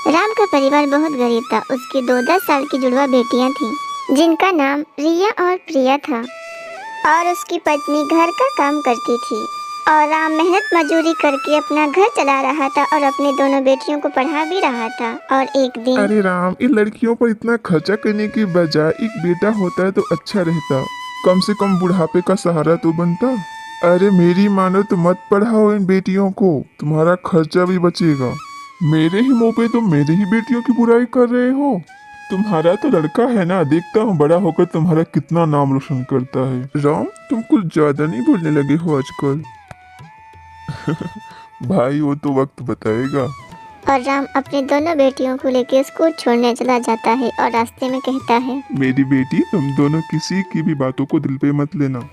राम का परिवार बहुत गरीब था। उसकी 2-10 साल की जुड़वा बेटियां थीं, जिनका नाम रिया और प्रिया था, और उसकी पत्नी घर का काम करती थी। और राम मेहनत मजदूरी करके अपना घर चला रहा था और अपनी दोनों बेटियों को पढ़ा भी रहा था। और एक दिन अरे राम, इन लड़कियों पर इतना खर्चा करने की बजाय एक बेटा होता है तो अच्छा रहता। कम से कम बुढ़ापे का सहारा तो बनता। अरे मेरी मानो तो मत पढ़ाओ इन बेटियों को, तुम्हारा खर्चा भी बचेगा। मेरे ही मुंह पे तुम मेरी ही बेटियों की बुराई कर रहे हो। तुम्हारा तो लड़का है ना, देखता हूँ बड़ा होकर तुम्हारा कितना नाम रोशन करता है। राम, तुम कुछ ज्यादा नहीं बोलने लगे हो आजकल। भाई वो तो वक्त बताएगा। और राम अपनी दोनों बेटियों को लेकर स्कूल छोड़ने चला जाता है और रास्ते में कहता है, मेरी बेटी, तुम दोनों किसी की भी बातों को दिल पे मत लेना।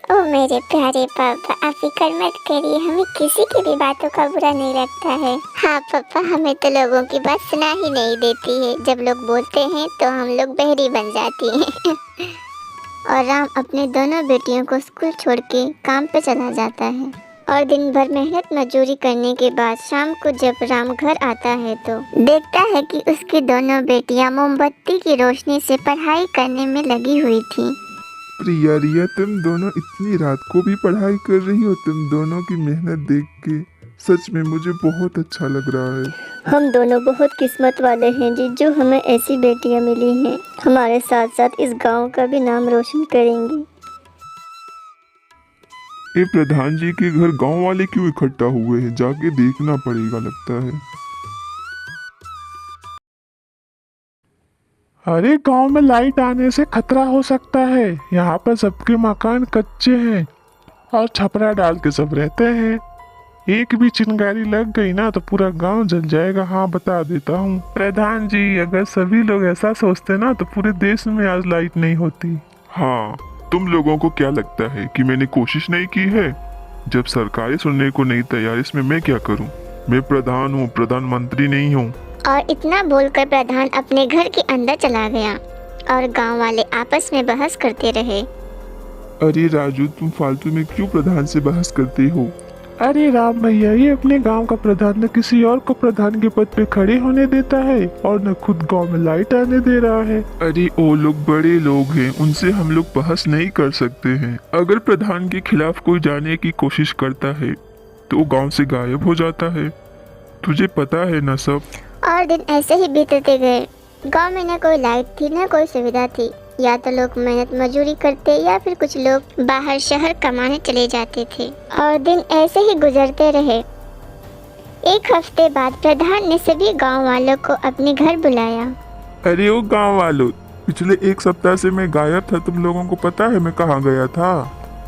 ओ मेरे प्यारे पापा, आप फिक्र मत करिए, हमें किसी की भी बातों का बुरा नहीं लगता है। हाँ पापा, हमें तो लोगों की बात सुना ही नहीं देती है। जब लोग बोलते हैं तो हम लोग बहरी बन जाती हैं। और राम अपने दोनों बेटियों को स्कूल छोड़ के काम पे चला जाता है। और दिन भर मेहनत मजदूरी करने के बाद शाम को जब राम घर आता है तो देखता है कि उसकी दोनों बेटियां मोमबत्ती की रोशनी से पढ़ाई करने में लगी हुई थीं। प्रिया, रिया, तुम दोनों इतनी रात को भी पढ़ाई कर रही हो। तुम दोनों की मेहनत देख के सच में मुझे बहुत अच्छा लग रहा है। हम दोनों बहुत किस्मत वाले हैं जी, जो हमें ऐसी बेटियां मिली हैं। हमारे साथ साथ इस गांव का भी नाम रोशन करेंगी। ये प्रधान जी के घर गांव वाले क्यों इकट्ठा हुए हैं? जाके देखना पड़ेगा लगता है। अरे गांव में लाइट आने से खतरा हो सकता है। यहाँ पर सबके मकान कच्चे हैं और छपरा डाल के सब रहते हैं। एक भी चिंगारी लग गई ना तो पूरा गांव जल जाएगा। हाँ, बता देता हूँ प्रधान जी, अगर सभी लोग ऐसा सोचते ना तो पूरे देश में आज लाइट नहीं होती। हाँ, तुम लोगों को क्या लगता है कि मैंने कोशिश नहीं की है? जब सरकारें सुनने को नहीं तैयार, इसमें मैं क्या करूँ? मैं प्रधान हूँ, प्रधानमंत्री नहीं हूँ। और इतना बोलकर प्रधान अपने घर के अंदर चला गया और गांव वाले आपस में बहस करते रहे। अरे राजू, तुम फालतू में क्यों प्रधान से बहस करते हो? अरे राम भैया, ये अपने गांव का प्रधान न किसी और को प्रधान के पद पे खड़े होने देता है और न खुद गांव में लाइट आने दे रहा है। अरे वो लोग बड़े लोग हैं, उनसे हम लोग बहस नहीं कर सकते हैं। अगर प्रधान के खिलाफ कोई जाने की कोशिश करता है तो गांव से गायब हो जाता है। तुझे पता है ना सब। और दिन ऐसे ही बीतते गए। गांव में न कोई लाइट थी, न कोई सुविधा थी। या तो लोग मेहनत मजदूरी करते या फिर कुछ लोग बाहर शहर कमाने चले जाते थे। और दिन ऐसे ही गुजरते रहे। एक हफ्ते बाद प्रधान ने सभी गांव वालों को अपने घर बुलाया। अरे वो गांव वालों, पिछले एक सप्ताह से मैं गायब था। तुम लोगों को पता है मैं कहाँ गया था?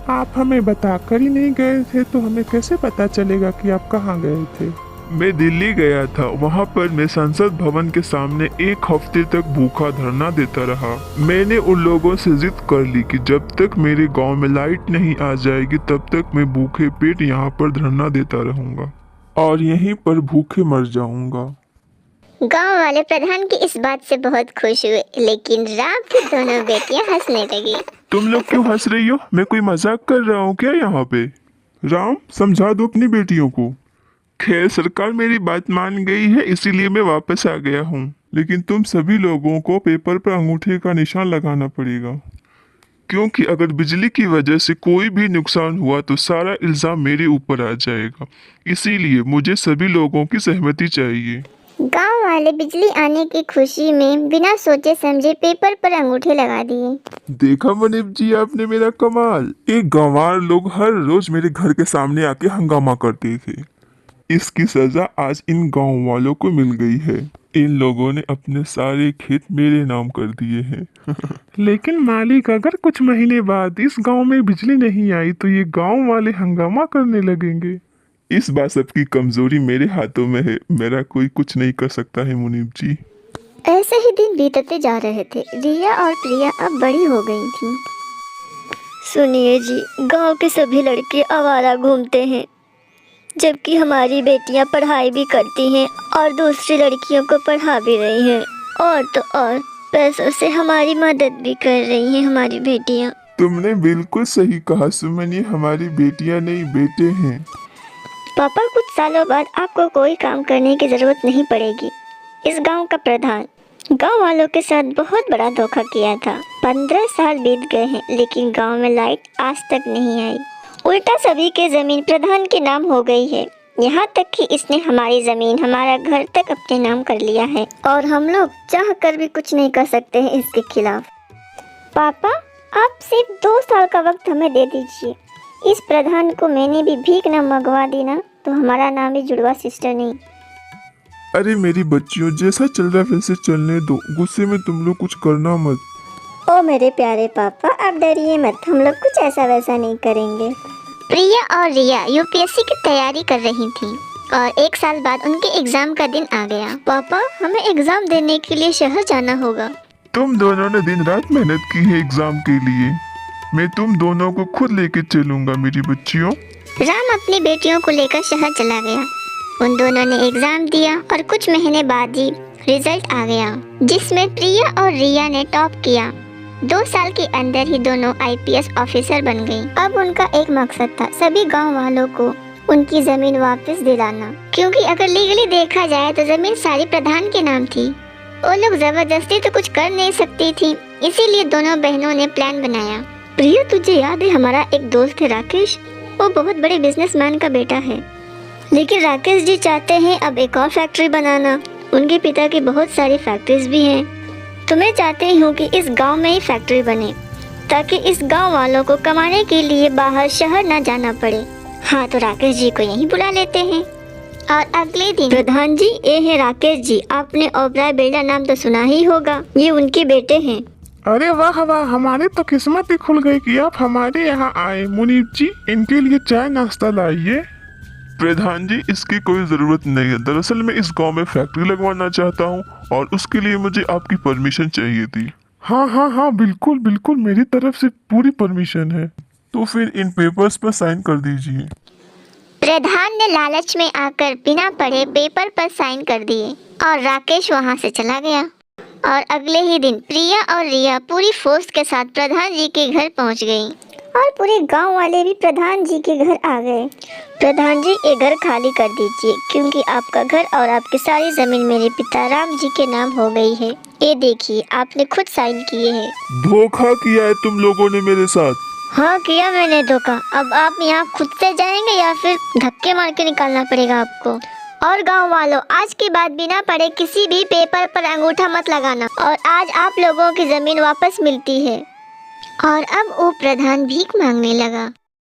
आप हमें बताकर ही नहीं गए थे तो हमें कैसे पता चलेगा कि आप कहाँ गए थे? मैं दिल्ली गया था। वहाँ पर मैं संसद भवन के सामने एक हफ्ते तक भूखा धरना देता रहा। मैंने उन लोगों से जिद कर ली कि जब तक मेरे गांव में लाइट नहीं आ जाएगी तब तक मैं भूखे पेट यहाँ पर धरना देता रहूंगा और यहीं पर भूखे मर जाऊंगा। गांव वाले प्रधान की इस बात से बहुत खुश हुए, लेकिन राम की दोनों बेटियां हंसने लगी। तुम लोग क्यों हंस रही हो? मैं कोई मजाक कर रहा हूँ क्या यहाँ पे? राम, समझा दो अपनी बेटियों को। खैर, सरकार मेरी बात मान गई है, इसीलिए मैं वापस आ गया हूँ। लेकिन तुम सभी लोगों को पेपर पर अंगूठे का निशान लगाना पड़ेगा, क्योंकि अगर बिजली की वजह से कोई भी नुकसान हुआ तो सारा इल्जाम मेरे ऊपर आ जाएगा। इसीलिए मुझे सभी लोगों की सहमति चाहिए। गांव वाले बिजली आने की खुशी में बिना सोचे समझे पेपर पर अंगूठे लगा दिए। देखा मुनीब जी, आपने मेरा कमाल। एक गंवार लोग हर रोज मेरे घर के सामने आके हंगामा करते थे। इसकी सजा आज इन गांव वालों को मिल गई है। इन लोगों ने अपने सारे खेत मेरे नाम कर दिए हैं। लेकिन मालिक, अगर कुछ महीने बाद इस गांव में बिजली नहीं आई तो ये गांव वाले हंगामा करने लगेंगे। इस बार सबकी कमजोरी मेरे हाथों में है। मेरा कोई कुछ नहीं कर सकता है मुनीब जी। ऐसे ही दिन बीतते जा रहे थे। रिया और प्रिया अब बड़ी हो गई थीं। सुनिए जी, गांव के सभी लड़के आवारा घूमते हैं, जबकि हमारी बेटियां पढ़ाई भी करती हैं और दूसरी लड़कियों को पढ़ा भी रही हैं। और तो और पैसों से हमारी मदद भी कर रही हैं हमारी बेटियां। तुमने बिल्कुल सही कहा सुमन, ये हमारी बेटियां नहीं बेटे हैं। पापा, कुछ सालों बाद आपको कोई काम करने की जरूरत नहीं पड़ेगी। इस गांव का प्रधान गांव वालों के साथ बहुत बड़ा धोखा किया था। 15 साल बीत गए हैं, लेकिन गांव में लाइट आज तक नहीं आई। उल्टा सभी की जमीन प्रधान के नाम हो गई है। यहाँ तक कि इसने हमारी जमीन, हमारा घर तक अपने नाम कर लिया है और हम लोग चाह कर भी कुछ नहीं कर सकते हैं इसके खिलाफ। पापा, आप सिर्फ 2 साल का वक्त हमें दे दीजिए। इस प्रधान को मैंने भी भीख न मंगवा दी ना तो हमारा नाम भी जुड़वा सिस्टर नहीं। अरे मेरी बच्चियों, जैसा चल रहा है वैसे चलने दो, गुस्से में तुम लोग कुछ करना मत। ओ मेरे प्यारे पापा, आप डरिए मत, हम लोग कुछ ऐसा वैसा नहीं करेंगे। प्रिया और रिया यूपीएससी की तैयारी कर रही थी और 1 साल बाद उनके एग्जाम का दिन आ गया। पापा, हमें एग्जाम देने के लिए शहर जाना होगा। तुम दोनों ने दिन रात मेहनत की है एग्जाम के लिए। मैं तुम दोनों को खुद लेके चलूंगा मेरी बच्चियों। राम अपनी बेटियों को लेकर शहर चला गया। उन दोनों ने एग्जाम दिया और कुछ महीने बाद ही रिजल्ट आ गया, जिसमें प्रिया और रिया ने टॉप किया। 2 साल के अंदर ही दोनों आईपीएस ऑफिसर बन गई। अब उनका एक मकसद था, सभी गांव वालों को उनकी जमीन वापस दिलाना, क्योंकि अगर लीगली देखा जाए तो जमीन सारी प्रधान के नाम थी। वो लोग जबरदस्ती तो कुछ कर नहीं सकती थी, इसीलिए दोनों बहनों ने प्लान बनाया। प्रिया, तुझे याद है हमारा एक दोस्त है राकेश? वो बहुत बड़े बिजनेसमैन का बेटा है, लेकिन राकेश जी चाहते हैं अब एक और फैक्ट्री बनाना। उनके पिता की बहुत सारी फैक्ट्रीज भी हैं। तो मैं चाहती हूँ कि इस गांव में ही फैक्ट्री बने, ताकि इस गांव वालों को कमाने के लिए बाहर शहर ना जाना पड़े। हाँ, तो राकेश जी को यहीं बुला लेते हैं। और अगले दिन, प्रधान जी, ये है राकेश जी। आपने ओबराय बिल्डर नाम तो सुना ही होगा, ये उनके बेटे हैं। अरे वाह वाह, हमारी तो किस्मत ही खुल गई कि आप हमारे यहाँ आए। मुनीब जी, इनके लिए चाय नाश्ता लाइए। प्रधान जी, इसकी कोई ज़रूरत नहीं है। दरअसल मैं इस गांव में फैक्ट्री लगवाना चाहता हूं और उसके लिए मुझे आपकी परमिशन चाहिए थी। हाँ हाँ हाँ, बिल्कुल बिल्कुल, मेरी तरफ से पूरी परमिशन है। तो फिर इन पेपर्स पर साइन कर दीजिए। प्रधान ने लालच में आकर बिना पढ़े पेपर पर साइन कर दिए और राकेश वहां से चला गया। और अगले ही दिन प्रिया और रिया पूरी फोर्स के साथ प्रधान जी के घर पहुंच गई और पूरे गांव वाले भी प्रधान जी के घर आ गए। प्रधान जी, ये घर खाली कर दीजिए, क्योंकि आपका घर और आपकी सारी जमीन मेरे पिता राम जी के नाम हो गई है। ये देखिए, आपने खुद साइन किए हैं। धोखा किया है तुम लोगों ने मेरे साथ। हाँ, किया मैंने धोखा। अब आप यहाँ खुद से जाएंगे या फिर धक्के मार के निकालना पड़ेगा आपको। और गांव वालों, आज के बाद बिना पढ़े किसी भी पेपर पर अंगूठा मत लगाना। और आज आप लोगों की जमीन वापस मिलती है। और अब वो प्रधान भीख मांगने लगा।